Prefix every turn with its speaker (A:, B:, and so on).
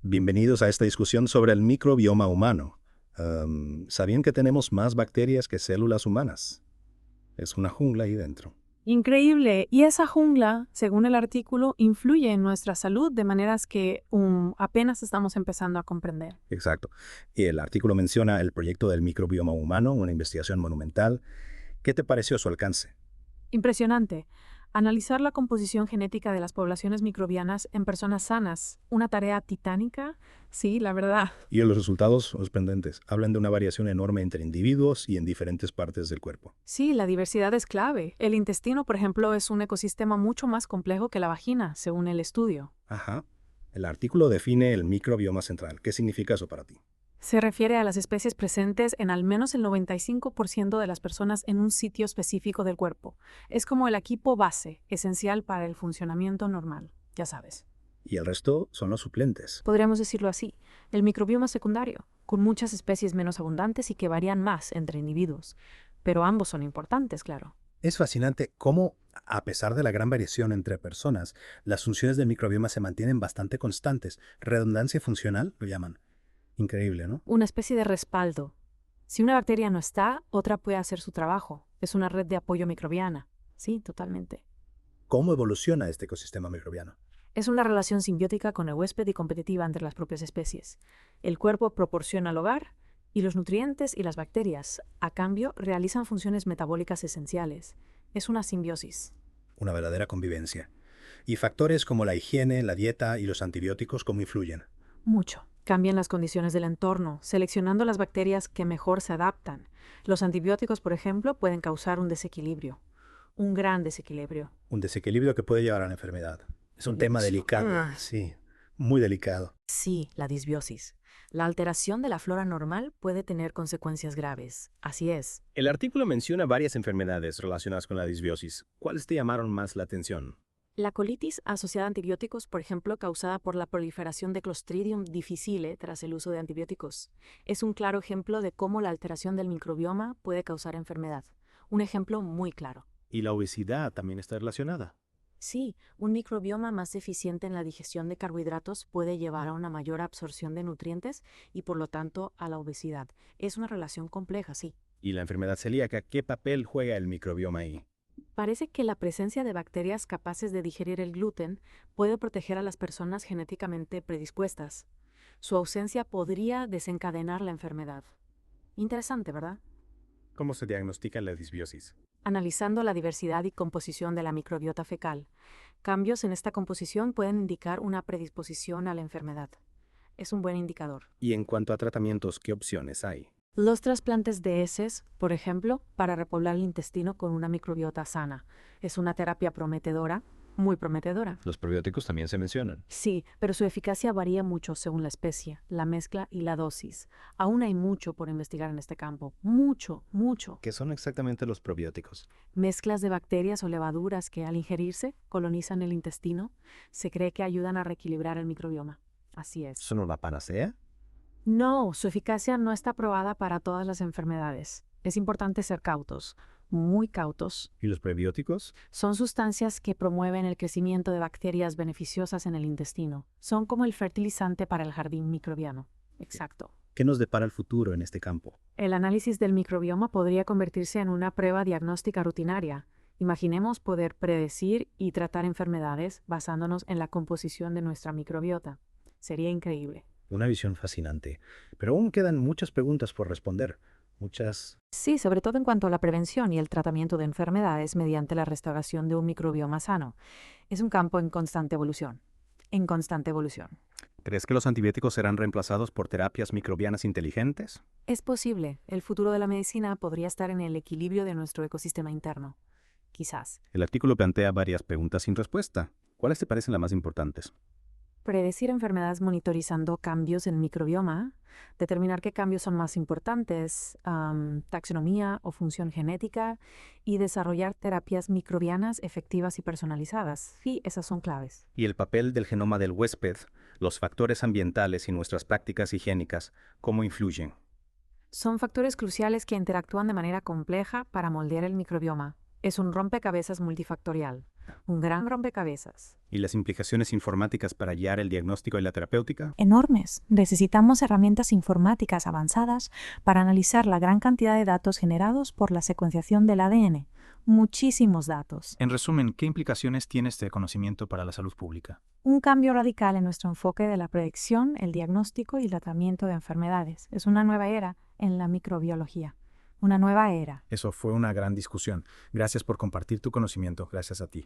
A: Bienvenidos a esta discusión sobre el microbioma humano. ¿Sabían que tenemos más bacterias que células humanas? Es una jungla ahí dentro.
B: Increíble. Y esa jungla, según el artículo, influye en nuestra salud de maneras que apenas estamos empezando a comprender.
A: Exacto. Y el artículo menciona el proyecto del microbioma humano, una investigación monumental. ¿Qué te pareció su alcance?
B: Impresionante. Analizar la composición genética de las poblaciones microbianas en personas sanas. Una tarea titánica. Sí, la verdad.
A: Y los resultados sorprendentes. Hablan de una variación enorme entre individuos y en diferentes partes del cuerpo.
B: Sí, la diversidad es clave. El intestino, por ejemplo, es un ecosistema mucho más complejo que la vagina, según el estudio.
A: Ajá. El artículo define el microbioma central. ¿Qué significa eso para ti?
B: Se refiere a las especies presentes en al menos el 95% de las personas en un sitio específico del cuerpo. Es como el equipo base, esencial para el funcionamiento normal, ya sabes.
A: Y el resto son los suplentes.
B: Podríamos decirlo así, el microbioma secundario, con muchas especies menos abundantes y que varían más entre individuos. Pero ambos son importantes, claro.
A: Es fascinante cómo, a pesar de la gran variación entre personas, las funciones del microbioma se mantienen bastante constantes. Redundancia funcional lo llaman. Increíble, ¿no?
B: Una especie de respaldo. Si una bacteria no está, otra puede hacer su trabajo. Es una red de apoyo microbiana. Sí, totalmente.
A: ¿Cómo evoluciona este ecosistema microbiano?
B: Es una relación simbiótica con el huésped y competitiva entre las propias especies. El cuerpo proporciona el hogar y los nutrientes y las bacterias, a cambio, realizan funciones metabólicas esenciales. Es una simbiosis.
A: Una verdadera convivencia. Y factores como la higiene, la dieta y los antibióticos, ¿cómo influyen?
B: Mucho. Cambian las condiciones del entorno, seleccionando las bacterias que mejor se adaptan. Los antibióticos, por ejemplo, pueden causar un desequilibrio. Un gran desequilibrio.
A: Un desequilibrio que puede llevar a la enfermedad. Es un tema delicado. Sí, muy delicado.
B: Sí, la disbiosis. La alteración de la flora normal puede tener consecuencias graves. Así es.
C: El artículo menciona varias enfermedades relacionadas con la disbiosis. ¿Cuáles te llamaron más la atención?
B: La colitis asociada a antibióticos, por ejemplo, causada por la proliferación de Clostridium difficile tras el uso de antibióticos, es un claro ejemplo de cómo la alteración del microbioma puede causar enfermedad. Un ejemplo muy claro.
C: Y la obesidad también está relacionada.
B: Sí, un microbioma más eficiente en la digestión de carbohidratos puede llevar a una mayor absorción de nutrientes y, por lo tanto, a la obesidad. Es una relación compleja, sí.
C: ¿Y la enfermedad celíaca, qué papel juega el microbioma ahí?
B: Parece que la presencia de bacterias capaces de digerir el gluten puede proteger a las personas genéticamente predispuestas. Su ausencia podría desencadenar la enfermedad. Interesante, ¿verdad?
C: ¿Cómo se diagnostica la disbiosis?
B: Analizando la diversidad y composición de la microbiota fecal, cambios en esta composición pueden indicar una predisposición a la enfermedad. Es un buen indicador.
C: Y en cuanto a tratamientos, ¿qué opciones hay?
B: Los trasplantes de heces, por ejemplo, para repoblar el intestino con una microbiota sana, es una terapia prometedora, muy prometedora.
C: Los probióticos también se mencionan.
B: Sí, pero su eficacia varía mucho según la especie, la mezcla y la dosis. Aún hay mucho por investigar en este campo. Mucho, mucho.
C: ¿Qué son exactamente los probióticos?
B: Mezclas de bacterias o levaduras que al ingerirse colonizan el intestino, se cree que ayudan a reequilibrar el microbioma. Así es.
C: ¿Son una panacea?
B: No, su eficacia no está probada para todas las enfermedades. Es importante ser cautos, muy cautos.
C: ¿Y los prebióticos?
B: Son sustancias que promueven el crecimiento de bacterias beneficiosas en el intestino. Son como el fertilizante para el jardín microbiano. Exacto.
A: ¿Qué nos depara el futuro en este campo?
B: El análisis del microbioma podría convertirse en una prueba diagnóstica rutinaria. Imaginemos poder predecir y tratar enfermedades basándonos en la composición de nuestra microbiota. Sería increíble.
A: Una visión fascinante. Pero aún quedan muchas preguntas por responder. Muchas...
B: Sí, sobre todo en cuanto a la prevención y el tratamiento de enfermedades mediante la restauración de un microbioma sano. Es un campo en constante evolución. En constante evolución.
C: ¿Crees que los antibióticos serán reemplazados por terapias microbianas inteligentes?
B: Es posible. El futuro de la medicina podría estar en el equilibrio de nuestro ecosistema interno. Quizás.
C: El artículo plantea varias preguntas sin respuesta. ¿Cuáles te parecen las más importantes?
B: Predecir enfermedades monitorizando cambios en el microbioma, determinar qué cambios son más importantes, taxonomía o función genética, y desarrollar terapias microbianas efectivas y personalizadas. Sí, esas son claves.
C: Y el papel del genoma del huésped, los factores ambientales y nuestras prácticas higiénicas, ¿cómo influyen?
B: Son factores cruciales que interactúan de manera compleja para moldear el microbioma. Es un rompecabezas multifactorial. Un gran rompecabezas.
C: ¿Y las implicaciones informáticas para guiar el diagnóstico y la terapéutica?
D: Enormes. Necesitamos herramientas informáticas avanzadas para analizar la gran cantidad de datos generados por la secuenciación del ADN. Muchísimos datos.
E: En resumen, ¿qué implicaciones tiene este conocimiento para la salud pública?
D: Un cambio radical en nuestro enfoque de la predicción, el diagnóstico y el tratamiento de enfermedades. Es una nueva era en la microbiología. Una nueva era.
E: Eso fue una gran discusión. Gracias por compartir tu conocimiento. Gracias a ti.